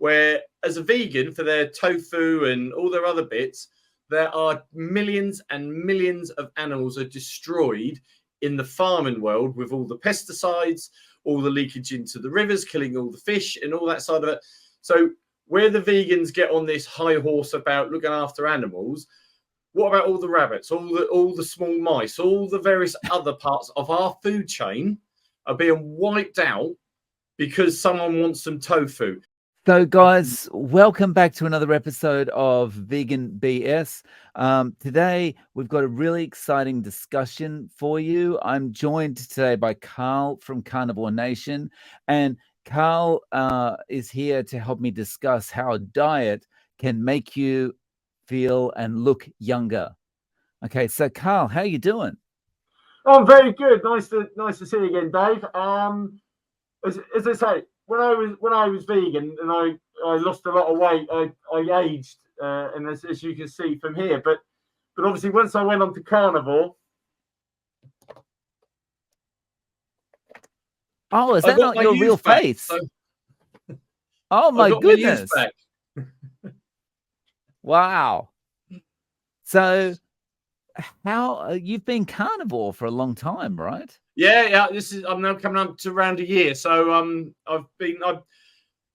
where as a vegan, for their tofu and all their other bits, there are millions and millions of animals are destroyed in the farming world with all the pesticides, all the leakage into the rivers, killing all the fish and all that side of it. So where the vegans get on this high horse about looking after animals, what about all the rabbits, all the small mice, all the various other parts of our food chain are being wiped out because someone wants some tofu? So, guys, welcome back to another episode of Vegan BS. Today, we've got a really exciting discussion for you. I'm joined today by Carl from Carnivore Nation, and Carl is here to help me discuss how a diet can make you feel and look younger. Okay, so Carl, how are you doing? I'm very good. Nice to see you again, Dave. As I say, when I was vegan and I lost a lot of weight, I aged, and as you can see from here. But obviously, once I went on to carnivore. Oh, is that not your real face? So oh my goodness! Wow. So, how you've been carnivore for a long time, right? Yeah. I'm now coming up to around a year. So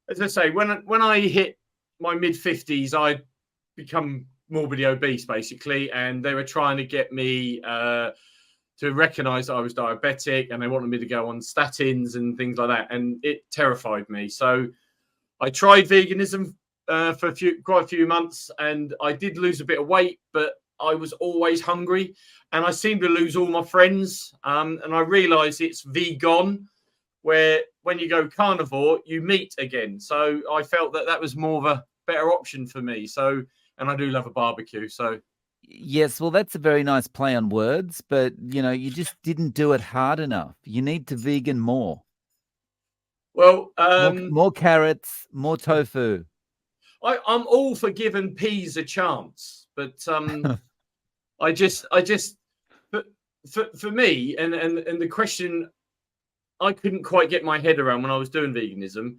as I say, when I hit my mid-50s, I'd become morbidly obese basically, and they were trying to get me to recognize that I was diabetic, and they wanted me to go on statins and things like that, and it terrified me. So I tried veganism for quite a few months, and I did lose a bit of weight, but I was always hungry, and I seemed to lose all my friends. And I realized it's vegan, where when you go carnivore, you meet again. So I felt that was more of a better option for me. So, and I do love a barbecue. So yes, well, that's a very nice play on words, but you just didn't do it hard enough. You need to vegan more. Well, more carrots, more tofu. I'm all for giving peas a chance, but I just for me and the question I couldn't quite get my head around when I was doing veganism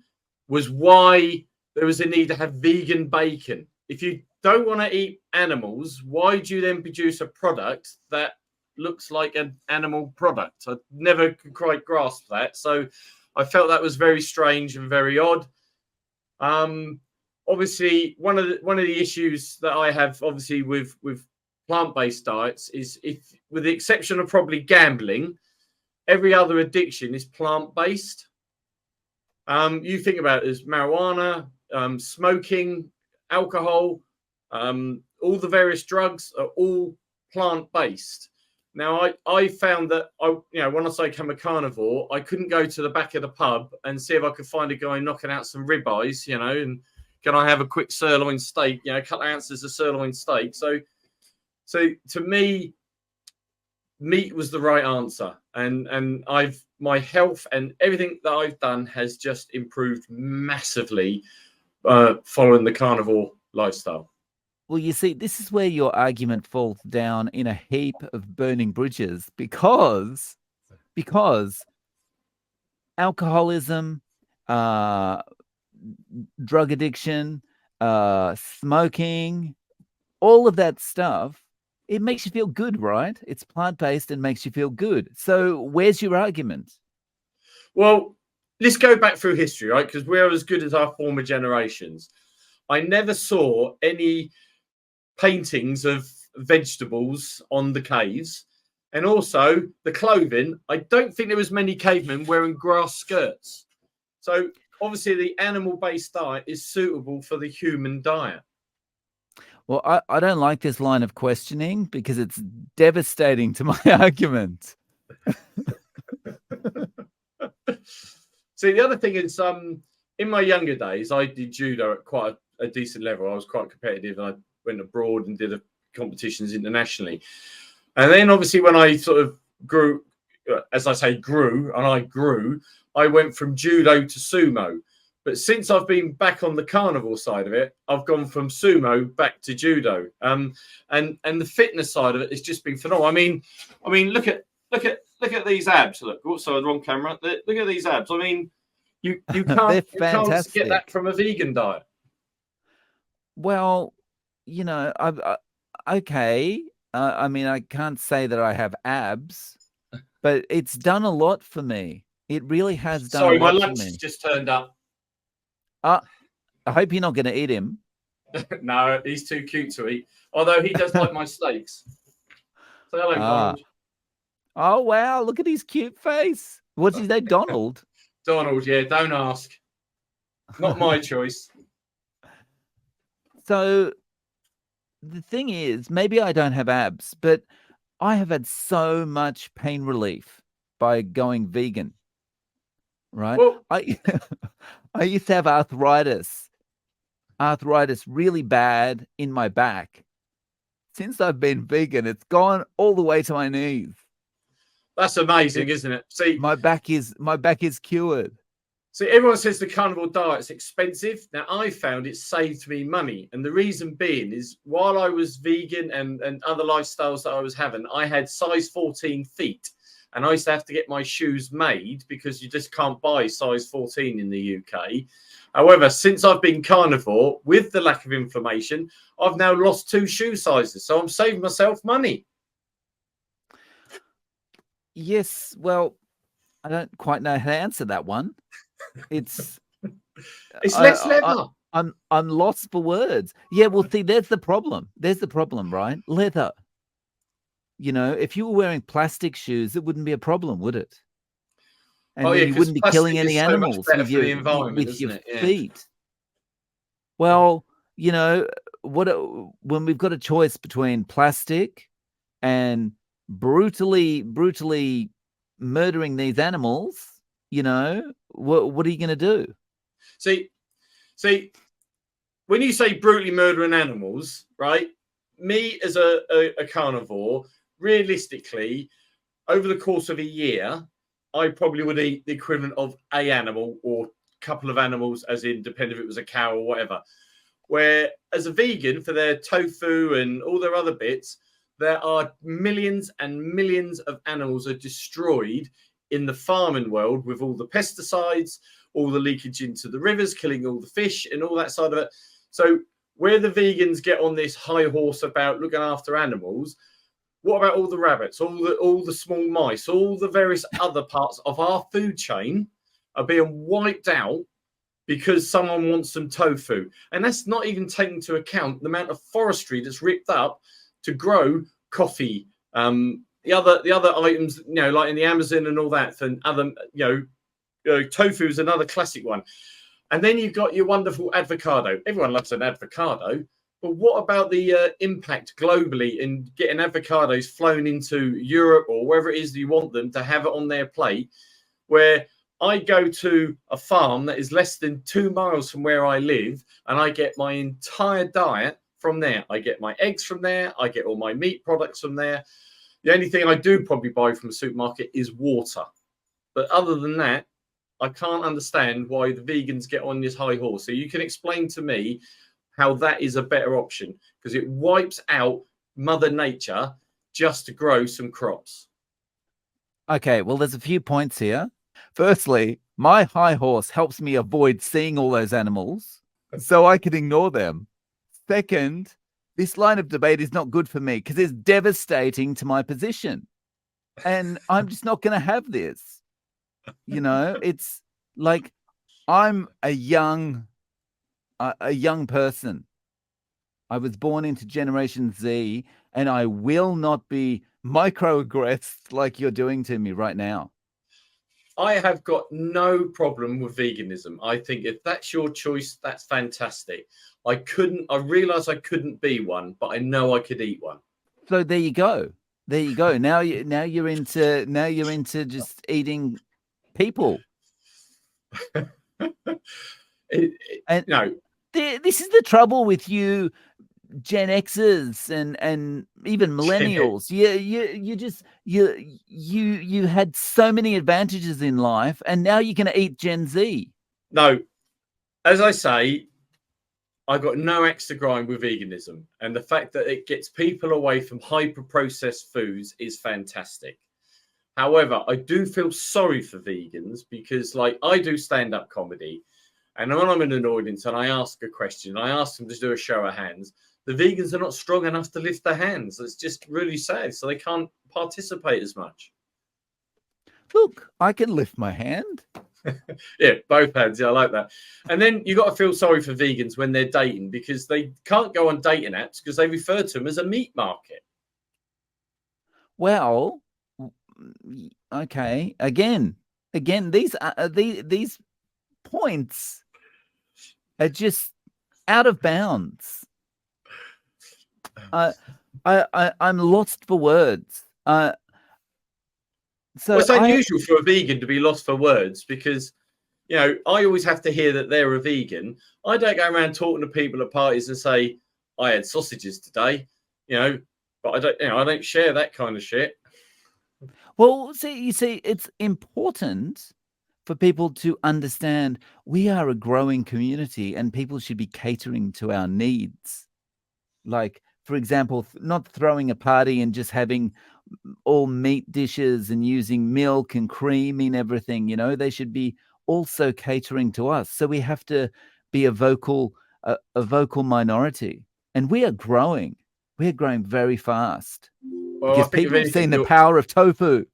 was why there was a need to have vegan bacon. If you don't want to eat animals, why do you then produce a product that looks like an animal product? I never could quite grasp that. So I felt that was very strange and very odd. Obviously, one of the issues that I have, obviously, with plant-based diets is, if with the exception of probably gambling, every other addiction is plant-based. You think about it as marijuana, smoking, alcohol, all the various drugs are all plant-based. Now, I found that when I became a carnivore, I couldn't go to the back of the pub and see if I could find a guy knocking out some ribeyes, and can I have a quick sirloin steak, a couple of ounces of sirloin steak. So to me, meat was the right answer, and my health and everything that I've done has just improved massively following the carnivore lifestyle. Well, you see, this is where your argument falls down in a heap of burning bridges, because alcoholism, drug addiction, smoking, all of that stuff, it makes you feel good, right? It's plant-based and makes you feel good. So where's your argument? Well, let's go back through history, right? Because we're as good as our former generations. I never saw any paintings of vegetables on the caves. And also the clothing, I don't think there was many cavemen wearing grass skirts. So obviously the animal-based diet is suitable for the human diet. Well, I don't like this line of questioning because it's devastating to my argument. See, the other thing is, in my younger days, I did judo at quite a decent level. I was quite competitive, and I went abroad and did competitions internationally. And then obviously when I sort of grew, as I say, I went from judo to sumo. But since I've been back on the carnivore side of it, I've gone from sumo back to judo. And the fitness side of it has just been phenomenal. I mean, look at these abs. Look, also the wrong camera. Look at these abs. I mean, You They're can't get that fantastic. from a vegan diet. Well, you know, okay. I mean, I can't say that I have abs, but it's done a lot for me. It really has done a Sorry, my lot for lunch has me. just turned up. I hope you're not going to eat him. No, he's too cute to eat. Although he does like my steaks. Say hello, Ah. Donald. Oh, wow. Look at his cute face. What's his name? Donald. Donald, yeah, don't ask. Not my choice. So the thing is, maybe I don't have abs, but I have had so much pain relief by going vegan, right? Well, I I used to have arthritis really bad in my back. Since I've been vegan, it's gone all the way to my knees. that's amazing, isn't it? See, My back is cured. everyone says the carnivore diet's expensive. Now, I found it saved me money. And the reason being is while I was vegan and other lifestyles that I was having, I had size 14 feet. And I used to have to get my shoes made because you just can't buy size 14 in the UK. However, since I've been carnivore, with the lack of inflammation, I've now lost 2 shoe sizes. So I'm saving myself money. Yes, well, I don't quite know how to answer that one. It's less leather. I'm lost for words. Yeah, well, see, there's the problem. There's the problem, right? Leather. You know, if you were wearing plastic shoes, it wouldn't be a problem, would it? And then you wouldn't be killing any animals with your feet. Well, you know, when we've got a choice between plastic and brutally murdering these animals, you know, what are you going to do? See, when you say brutally murdering animals, right? Me as a carnivore, realistically, over the course of a year, I probably would eat the equivalent of a animal or a couple of animals, as in, depending if it was a cow or whatever. Where as a vegan, for their tofu and all their other bits, there are millions and millions of animals are destroyed in the farming world with all the pesticides, all the leakage into the rivers, killing all the fish and all that side of it. So where the vegans get on this high horse about looking after animals, what about all the rabbits, all the small mice, all the various other parts of our food chain are being wiped out because someone wants some tofu? And that's not even taking into account the amount of forestry that's ripped up to grow coffee, the other items, you know, like in the Amazon and all that, and other, tofu is another classic one. And then you've got your wonderful avocado. Everyone loves an avocado. But what about the impact globally in getting avocados flown into Europe or wherever it is that you want them to have it on their plate, where I go to a farm that is less than 2 miles from where I live and I get my entire diet from there. I get my eggs from there. I get all my meat products from there. The only thing I do probably buy from a supermarket is water. But other than that, I can't understand why the vegans get on this high horse. So you can explain to me how that is a better option, because it wipes out Mother Nature just to grow some crops. Okay, well, there's a few points here. Firstly, my high horse helps me avoid seeing all those animals so I can ignore them. Second, this line of debate is not good for me because it's devastating to my position. And I'm just not going to have this. You know, it's like I'm a young person. I was born into Generation Z, and I will not be microaggressed like you're doing to me right now. I have got no problem with veganism. I think if that's your choice, that's fantastic. I realized I couldn't be one, but I know I could eat one. So there you go. There you go. Now you're into just eating people. This is the trouble with you Gen Xers and even millennials. You had so many advantages in life, and now you're going to eat Gen Z. No, as I say, I've got no axe to grind with veganism, and the fact that it gets people away from hyper processed foods is fantastic. However, I do feel sorry for vegans because, like, I do stand-up comedy, and when I'm in an audience and I ask a question, I ask them to do a show of hands. The vegans are not strong enough to lift their hands. It's just really sad, so they can't participate as much. Look, I can lift my hand. Yeah, both hands. Yeah, I like that. And then you got to feel sorry for vegans when they're dating because they can't go on dating apps because they refer to them as a meat market. Well, okay. Again, these points are just out of bounds. I'm lost for words. So it's unusual for a vegan to be lost for words because, you know, I always have to hear that they're a vegan. I don't go around talking to people at parties and say, I had sausages today, you know, but I don't share that kind of shit. Well, you see, it's important for people to understand we are a growing community and people should be catering to our needs. Like, for example, not throwing a party and just having all meat dishes and using milk and cream in everything, you know, they should be also catering to us. So we have to be a vocal minority. And we are growing. We're growing very fast. Well, because people have seen the power of tofu.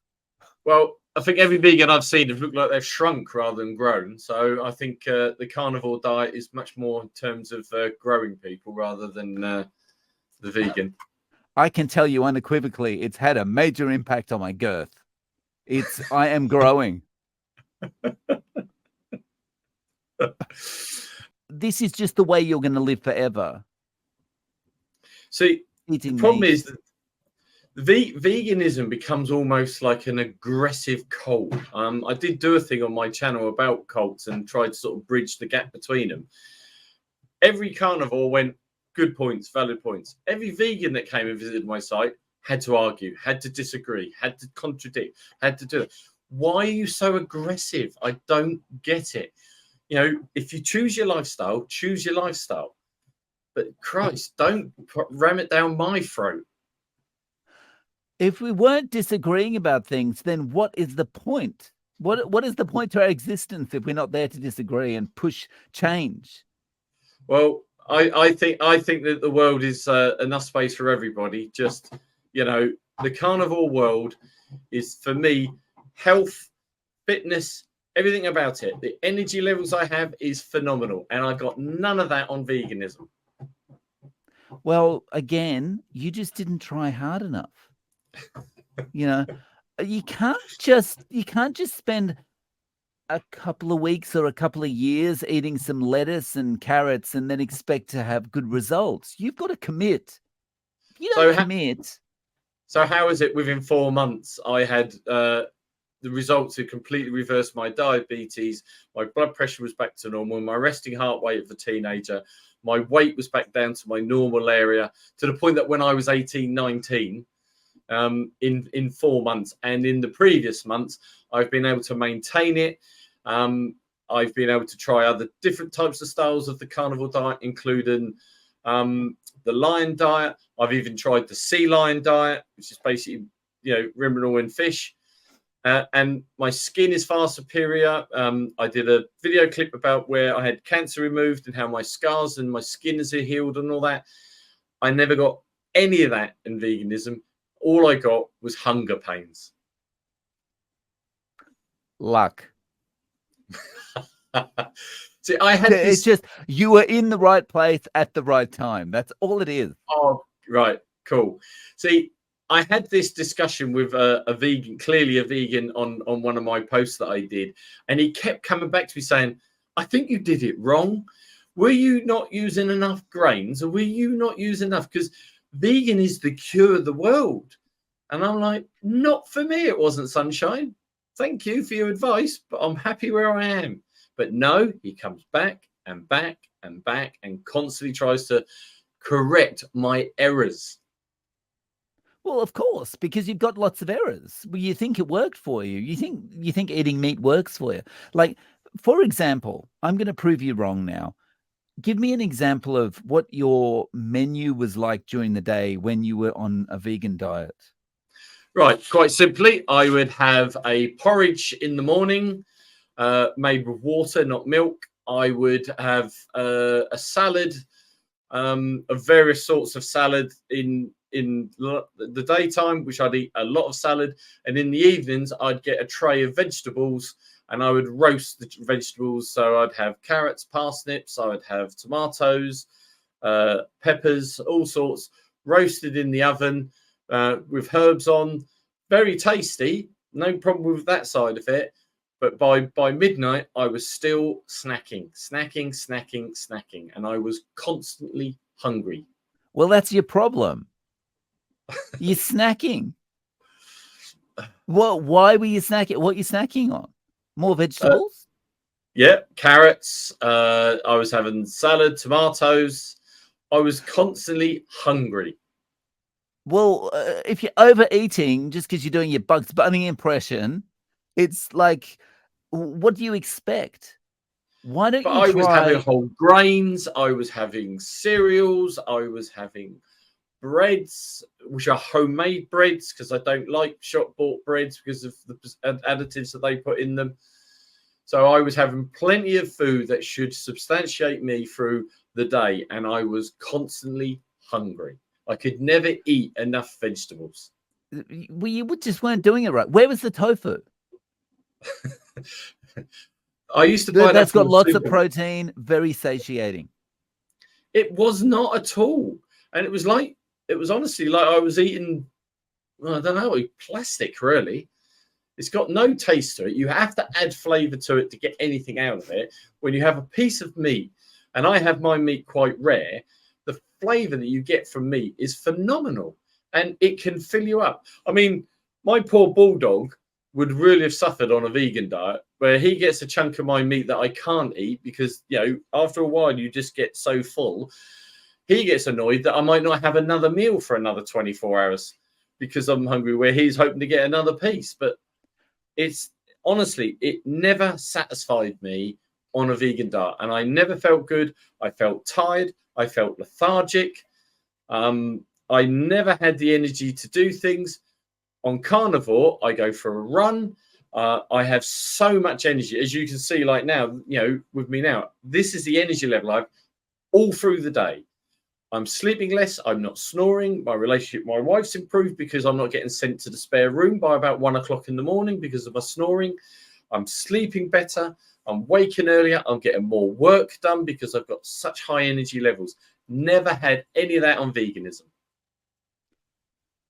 Well, I think every vegan I've seen have looked like they've shrunk rather than grown. So I think the carnivore diet is much more in terms of growing people rather than the vegan. I can tell you unequivocally, it's had a major impact on my girth. I am growing. This is just the way you're going to live forever. See, the problem is that veganism becomes almost like an aggressive cult. I did do a thing on my channel about cults and tried to sort of bridge the gap between them. Every carnivore went, good points, valid points. Every vegan that came and visited my site had to argue, had to disagree, had to contradict, had to do it. Why are you so aggressive? I don't get it. You know, if you choose your lifestyle, choose your lifestyle. But Christ, don't ram it down my throat. If we weren't disagreeing about things, then what is the point? What is the point to our existence if we're not there to disagree and push change? Well, I think that the world is enough space for everybody. Just, you know, the carnivore world is, for me, health, fitness, everything about it. The energy levels I have is phenomenal, and I got none of that on veganism. Well, again, you just didn't try hard enough. You know, you can't just spend a couple of weeks or a couple of years eating some lettuce and carrots and then expect to have good results. You've got to commit. If you don't commit. So how is it within 4 months I had the results had completely reversed my diabetes, my blood pressure was back to normal, my resting heart rate of a teenager, my weight was back down to my normal area, to the point that when I was 18, 19, in 4 months, and in the previous months I've been able to maintain it. I've been able to try other different types of styles of the carnivore diet, including the lion diet. I've even tried the sea lion diet, which is basically, you know, ruminal and fish, and my skin is far superior. I did a video clip about where I had cancer removed and how my scars and my skin is healed and all that. I never got any of that in veganism. All I got was hunger pains. Luck. See, I had this... It's just you were in the right place at the right time. That's all it is. Oh, right. Cool. See, I had this discussion with a vegan, clearly a vegan, on one of my posts that I did. And he kept coming back to me saying, I think you did it wrong. Were you not using enough grains, or were you not using enough? Because vegan is the cure of the world. And I'm like, not for me. It wasn't, sunshine. Thank you for your advice, but I'm happy where I am. But no, he comes back and back and back and constantly tries to correct my errors. Well, of course, because you've got lots of errors. Well, you think it worked for you. You think eating meat works for you. Like, for example, I'm going to prove you wrong now. Give me an example of what your menu was like during the day when you were on a vegan diet. Right, quite simply, I would have a porridge in the morning, made with water, not milk. I would have a salad, of various sorts of salad in the daytime, which I'd eat a lot of salad, and in the evenings I'd get a tray of vegetables and I would roast the vegetables. So I'd have carrots, parsnips, I would have tomatoes, peppers, all sorts, roasted in the oven with herbs on. Very tasty, no problem with that side of it. But by midnight, I was still snacking, and I was constantly hungry. Well, that's your problem. You're snacking. Why were you snacking? What are you snacking on? More vegetables? Yeah, carrots. I was having salad, tomatoes. I was constantly hungry. Well, if you're overeating just because you're doing your Bugs Bunny impression, it's like, what do you expect? Why don't But you I try? was having whole grains. I was having cereals. I was having breads, which are homemade breads, because I don't like shop bought breads because of the additives that they put in them. So I was having plenty of food that should substantiate me through the day, and I was constantly hungry. I could never eat enough vegetables. Well, you just weren't doing it right. Where was the tofu? I used to buy that That's from got the lots of supermarket. protein, very satiating. It was not at all, and it was honestly like I was eating, well, I don't know, plastic. Really, it's got no taste to it. You have to add flavor to it to get anything out of it. When you have a piece of meat, and I have my meat quite rare, the flavor that you get from meat is phenomenal, and it can fill you up. I mean, my poor bulldog would really have suffered on a vegan diet where he gets a chunk of my meat that I can't eat because, after a while you just get so full. He gets annoyed that I might not have another meal for another 24 hours because I'm hungry, where he's hoping to get another piece. But it's honestly, it never satisfied me on a vegan diet, and I never felt good. I felt tired. I felt lethargic. I never had the energy to do things. On carnivore, I go for a run. I have so much energy, as you can see, like now, with me now. This is the energy level I've all through the day. I'm sleeping less. I'm not snoring. My relationship with my wife's improved because I'm not getting sent to the spare room by about 1 o'clock in the morning because of my snoring. I'm sleeping better. I'm waking earlier. I'm getting more work done because I've got such high energy levels. Never had any of that on veganism.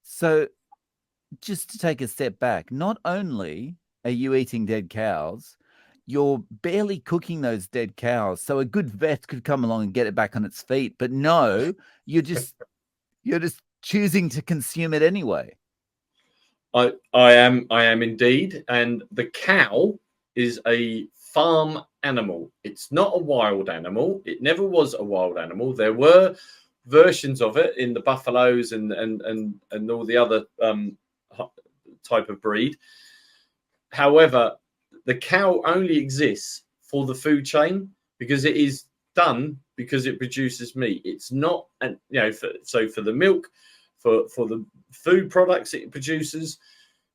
So, just to take a step back, not only are you eating dead cows, you're barely cooking those dead cows. So a good vet could come along and get it back on its feet. But no, you're just choosing to consume it anyway. I am indeed. And the cow is a farm animal. It's not a wild animal. It never was a wild animal. There were versions of it in the buffaloes and all the other type of breed. However, the cow only exists for the food chain because it is done because it produces meat. It's not, for the milk, for the food products it produces,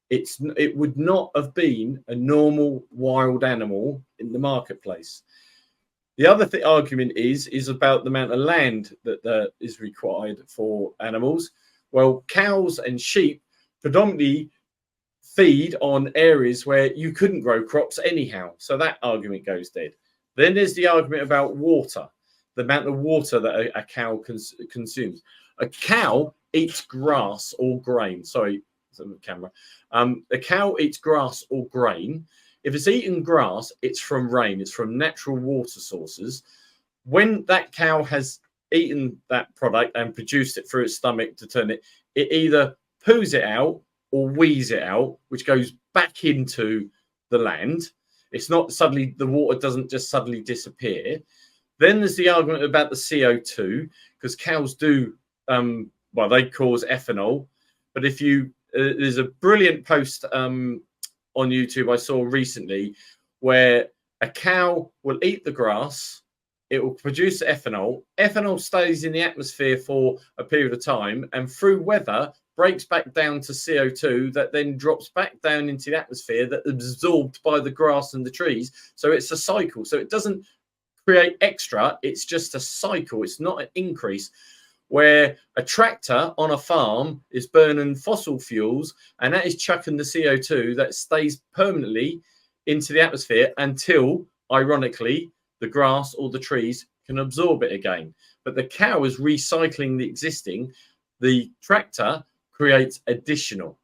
it would not have been a normal wild animal in the marketplace. The other argument is about the amount of land that is required for animals. Well, cows and sheep predominantly feed on areas where you couldn't grow crops anyhow. So that argument goes dead. Then there's the argument about water, the amount of water that a cow consumes. A cow eats grass or grain. Sorry, the camera. A cow eats grass or grain. If it's eating grass, it's from rain. It's from natural water sources. When that cow has eaten that product and produced it through its stomach to turn it, it either poos it out or wheeze it out, which goes back into the land. It's not suddenly, the water doesn't just suddenly disappear. Then there's the argument about the CO2, because cows do, they cause ethanol. But if you, there's a brilliant post on YouTube I saw recently where a cow will eat the grass, it will produce ethanol. Ethanol stays in the atmosphere for a period of time, and through weather, breaks back down to CO2 that then drops back down into the atmosphere that is absorbed by the grass and the trees. So it's a cycle. So it doesn't create extra. It's just a cycle. It's not an increase. Where a tractor on a farm is burning fossil fuels, and that is chucking the CO2 that stays permanently into the atmosphere until, ironically, the grass or the trees can absorb it again. But the cow is recycling the existing. The tractor creates additional.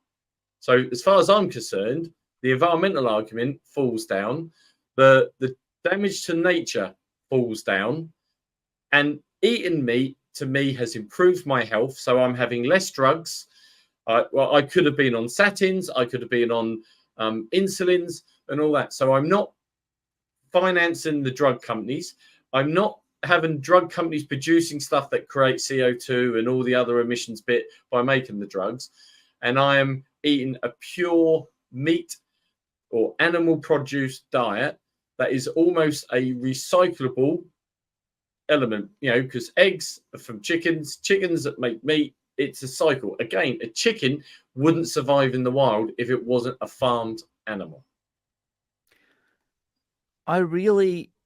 So as far as I'm concerned, the environmental argument falls down, the damage to nature falls down, and eating meat to me has improved my health. So I'm having less drugs. I could have been on statins, I could have been on insulins and all that. So I'm not financing the drug companies. I'm not having drug companies producing stuff that creates CO2 and all the other emissions bit by making the drugs. And I am eating a pure meat or animal produce diet that is almost a recyclable element, because eggs are from chickens that make meat. It's a cycle. Again, a chicken wouldn't survive in the wild if it wasn't a farmed animal.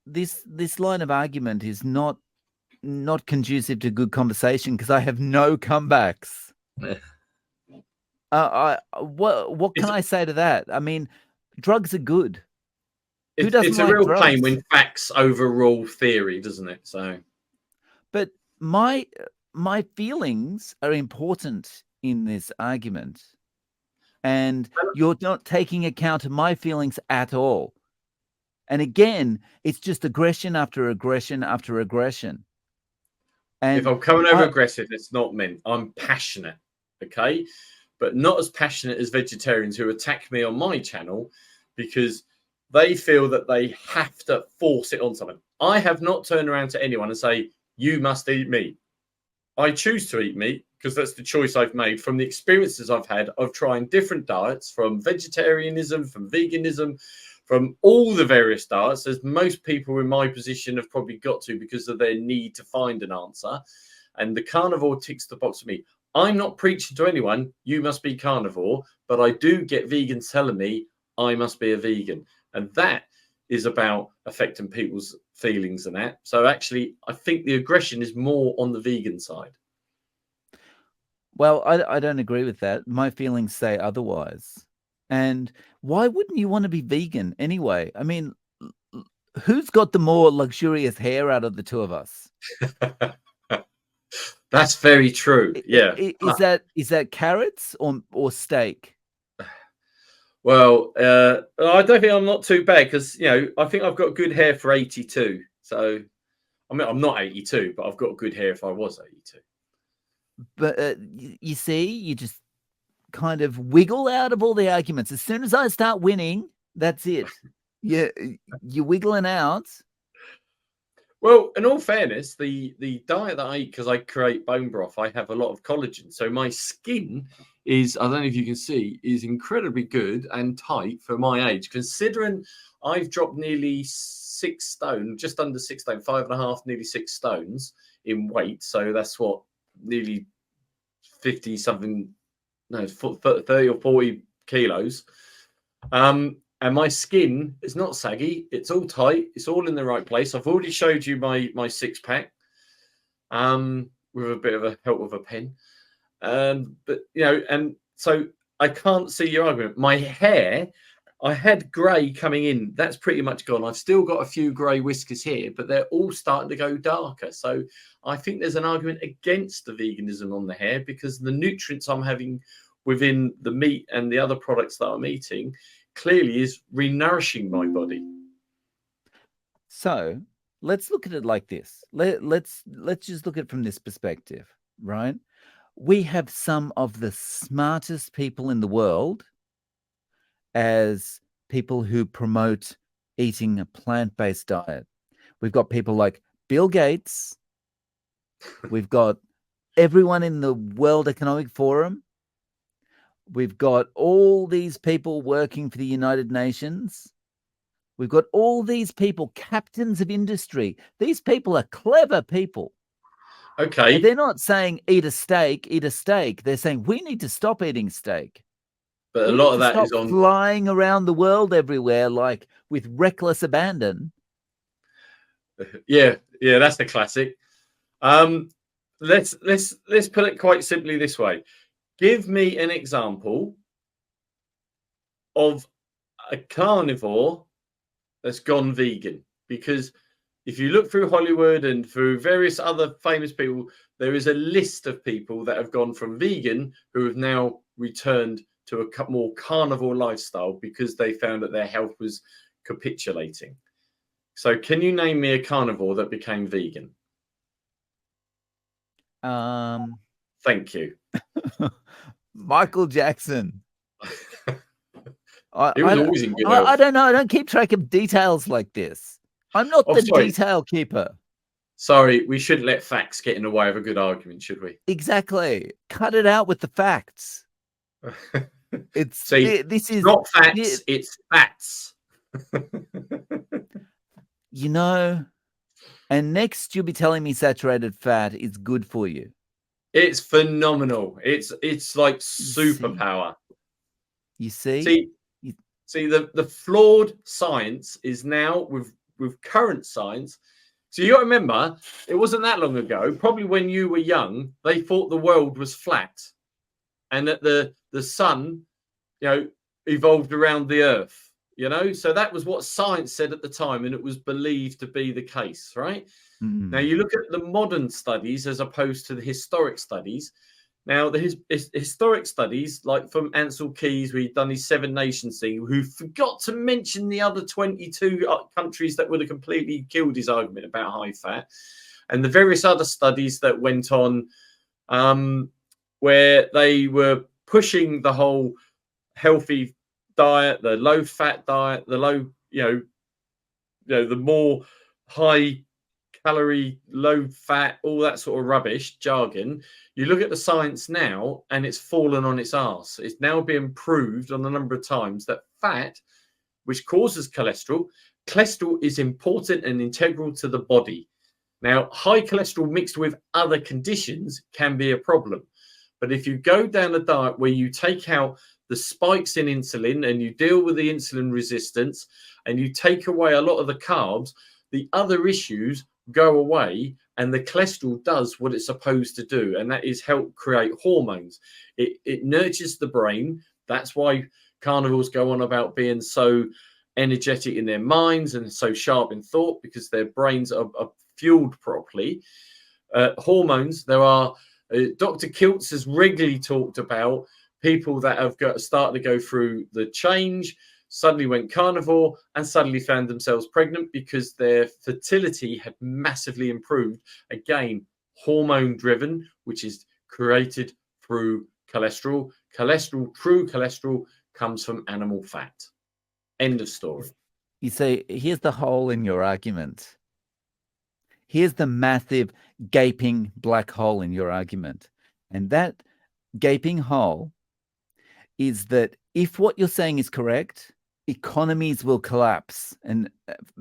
This line of argument is not conducive to good conversation, because I have no comebacks. What can I say to that? I mean, drugs are good. It's a real pain when facts overrule theory, doesn't it? So, but my feelings are important in this argument, and you're not taking account of my feelings at all. And again, it's just aggression after aggression after aggression. And if I'm coming over aggressive, it's not meant. I'm passionate, okay? But not as passionate as vegetarians who attack me on my channel because they feel that they have to force it on someone. I have not turned around to anyone and say, you must eat meat. I choose to eat meat because that's the choice I've made from the experiences I've had of trying different diets, from vegetarianism, from veganism, from all the various diets, as most people in my position have probably got to because of their need to find an answer. And the carnivore ticks the box for me. I'm not preaching to anyone, you must be carnivore, but I do get vegans telling me I must be a vegan. And that is about affecting people's feelings and that. So actually, I think the aggression is more on the vegan side. Well, I don't agree with that. My feelings say otherwise. And why wouldn't you want to be vegan anyway? I mean, who's got the more luxurious hair out of the two of us? That's very true. Yeah. Is that carrots or steak? Well, I don't think I'm not too bad because, I think I've got good hair for 82. So, I mean, I'm not 82, but I've got good hair if I was 82. But you see, you just kind of wiggle out of all the arguments. As soon as I start winning, that's it. You're wiggling out. Well, in all fairness, the diet that I eat, because I create bone broth, I have a lot of collagen. So my skin is, I don't know if you can see, is incredibly good and tight for my age, considering I've dropped nearly 6 stone, just under 6 stone, 5.5, nearly 6 stones in weight. So that's what, nearly 50 something, no, 30 or 40 kilos. And my skin is not saggy. It's all tight. It's all in the right place. I've already showed you my six pack with a bit of a help of a pen. But, and so I can't see your argument. My hair, I had grey coming in. That's pretty much gone. I've still got a few grey whiskers here, but they're all starting to go darker. So I think there's an argument against the veganism on the hair because the nutrients I'm having within the meat and the other products that I'm eating clearly is renourishing my body. So let's look at it like this. Let's just look at it from this perspective, right? We have some of the smartest people in the world as people who promote eating a plant-based diet. We've got people like Bill Gates. We've got everyone in the World Economic Forum. We've got all these people working for the United Nations. We've got all these people, captains of industry. These people are clever people. Okay. And they're not saying eat a steak, eat a steak. They're saying we need to stop eating steak. But a We lot need of to that stop is on. flying around the world everywhere, like with reckless abandon. Yeah, that's the classic. Let's put it quite simply this way. Give me an example of a carnivore that's gone vegan, because if you look through Hollywood and through various other famous people, there is a list of people that have gone from vegan who have now returned to a more carnivore lifestyle because they found that their health was capitulating. So can you name me a carnivore that became vegan? Thank you. Michael Jackson. It was always in good health. I don't know. I don't keep track of details like this. I'm not the detail keeper. Sorry, we shouldn't let facts get in the way of a good argument, should we? Exactly. Cut it out with the facts. This is not facts, it's fats. You know, and next you'll be telling me saturated fat is good for you. It's phenomenal. It's like superpower. You see? See, the flawed science is now with current science. So you got to remember, it wasn't that long ago, probably when you were young, they thought the world was flat and that the sun, evolved around the earth, So that was what science said at the time, and it was believed to be the case, right? Mm. Now, you look at the modern studies as opposed to the historic studies. Now, the historic studies, like from Ansel Keys, where he'd done his 7 Nations thing, who forgot to mention the other 22 countries that would have completely killed his argument about high fat, and the various other studies that went on, where they were pushing the whole healthy diet, the low fat diet, the low, the more high calorie, low fat, all that sort of rubbish jargon. You look at the science now and it's fallen on its arse. It's now being proved on a number of times that fat, which causes cholesterol is important and integral to the body. Now, high cholesterol mixed with other conditions can be a problem. But if you go down a diet where you take out the spikes in insulin and you deal with the insulin resistance and you take away a lot of the carbs, the other issues go away and the cholesterol does what it's supposed to do, and that is help create hormones. It nurtures the brain. That's why carnivores go on about being so energetic in their minds and so sharp in thought, because their brains are fueled properly. Hormones, there are Dr. Kiltz has regularly talked about people that have started to go through the change, suddenly went carnivore and suddenly found themselves pregnant because their fertility had massively improved. Again, hormone driven, which is created through cholesterol. True cholesterol comes from animal fat. End of story. You see, here's the hole in your argument. Here's the massive gaping black hole in your argument. And that gaping hole is that if what you're saying is correct, economies will collapse and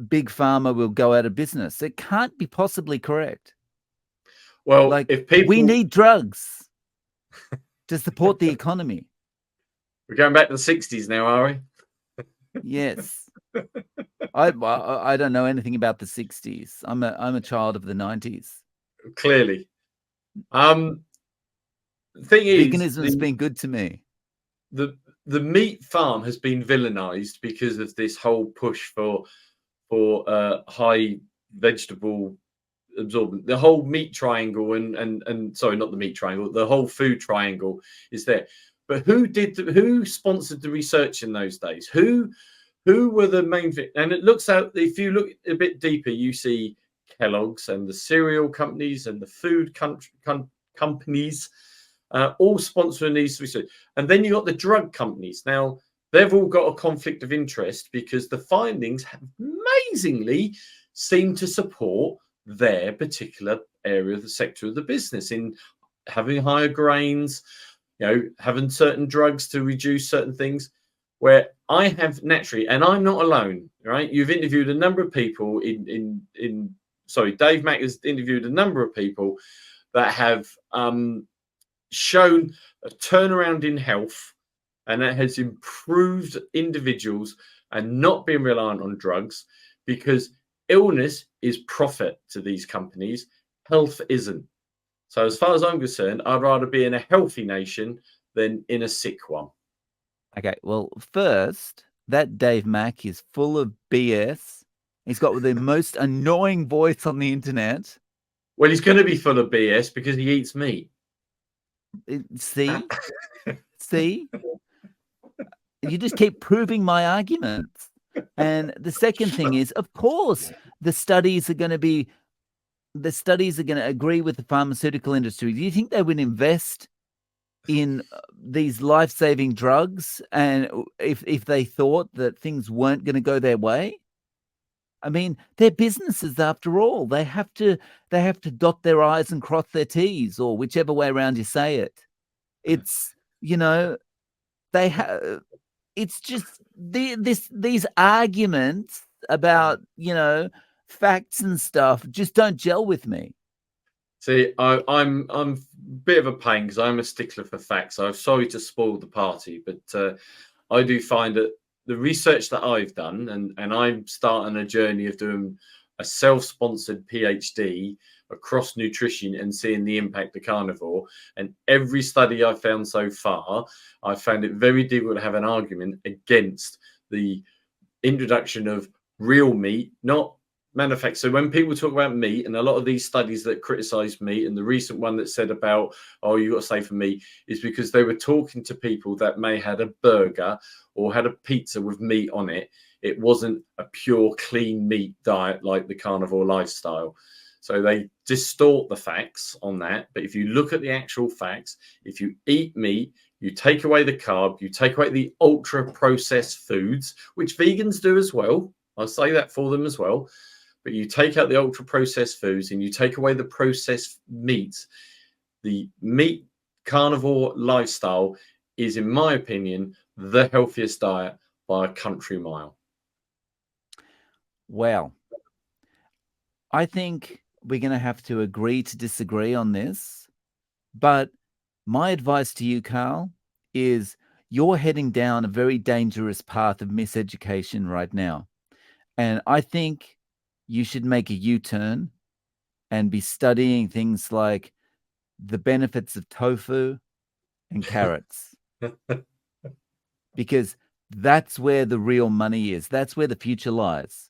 big pharma will go out of business. It can't be possibly correct. Well, if people... we need drugs to support the economy. We're going back to the 60s now, are we? Yes. I don't know anything about the 60s. I'm a child of the 90s. Clearly. The thing is, veganism has been good to me. The meat farm has been villainized because of this whole push for high vegetable absorbent. The whole meat triangle and sorry, not the meat triangle, the whole food triangle is there. But who sponsored the research in those days? Who were the main thing? And it looks out, if you look a bit deeper, you see Kellogg's and the cereal companies and the food companies all sponsoring these research. And then you got the drug companies. Now, they've all got a conflict of interest because the findings have amazingly seem to support their particular area of the sector of the business in having higher grains, having certain drugs to reduce certain things, where I have naturally, and I'm not alone, right? You've interviewed a number of people Dave Mack has interviewed a number of people that have shown a turnaround in health, and that has improved individuals and not been reliant on drugs, because illness is profit to these companies, health isn't. So as far as I'm concerned, I'd rather be in a healthy nation than in a sick one. Okay, well, first, that Dave Mack is full of BS. He's got the most annoying voice on the internet. Well, he's going to be full of BS because he eats meat. See? See? You just keep proving my arguments. And the second thing is, of course, the studies are going to agree with the pharmaceutical industry. Do you think they would invest in these life-saving drugs, and if they thought that things weren't going to go their way? I mean, they're businesses after all. They have to dot their I's and cross their T's, or whichever way around you say it. It's, they have. It's just these arguments about facts and stuff just don't gel with me. See, I'm a bit of a pain because I'm a stickler for facts. I'm sorry to spoil the party, but I do find that the research that I've done, and I'm starting a journey of doing a self-sponsored PhD across nutrition and seeing the impact of carnivore. And every study I've found so far, I found it very difficult to have an argument against the introduction of real meat, not manufactured. So when people talk about meat, and a lot of these studies that criticize meat, and the recent one that said about, oh, you got to stay for meat, is because they were talking to people that may had a burger or had a pizza with meat on it. It wasn't a pure clean meat diet like the carnivore lifestyle. So they distort the facts on that. But if you look at the actual facts, if you eat meat, you take away the carb, you take away the ultra processed foods, which vegans do as well. I'll say that for them as well. But you take out the ultra processed foods and you take away the processed meats, the meat carnivore lifestyle is, in my opinion, the healthiest diet by a country mile. Well, I think we're going to have to agree to disagree on this. But my advice to you, Carl, is you're heading down a very dangerous path of miseducation right now. And I think you should make a U-turn and be studying things like the benefits of tofu and carrots. Because that's where the real money is. That's where the future lies.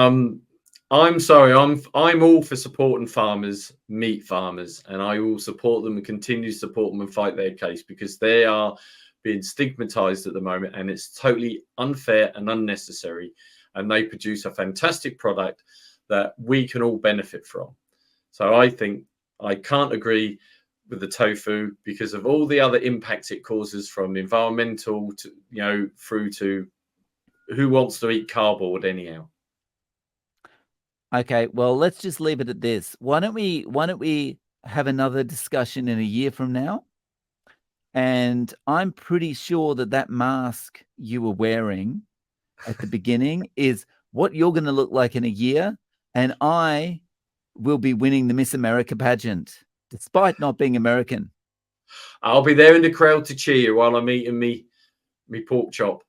I'm sorry. I'm all for supporting farmers, meat farmers, and I will support them and continue to support them and fight their case, because they are being stigmatized at the moment, and it's totally unfair and unnecessary. And they produce a fantastic product that we can all benefit from. So I think I can't agree with the tofu because of all the other impacts it causes, from environmental to, through to who wants to eat cardboard anyhow. Okay, well, let's just leave it at this. Why don't we have another discussion in a year from now? And I'm pretty sure that mask you were wearing at the beginning is what you're going to look like in a year, and I will be winning the Miss America pageant, despite not being American. I'll be there in the crowd to cheer you while I'm eating me pork chop.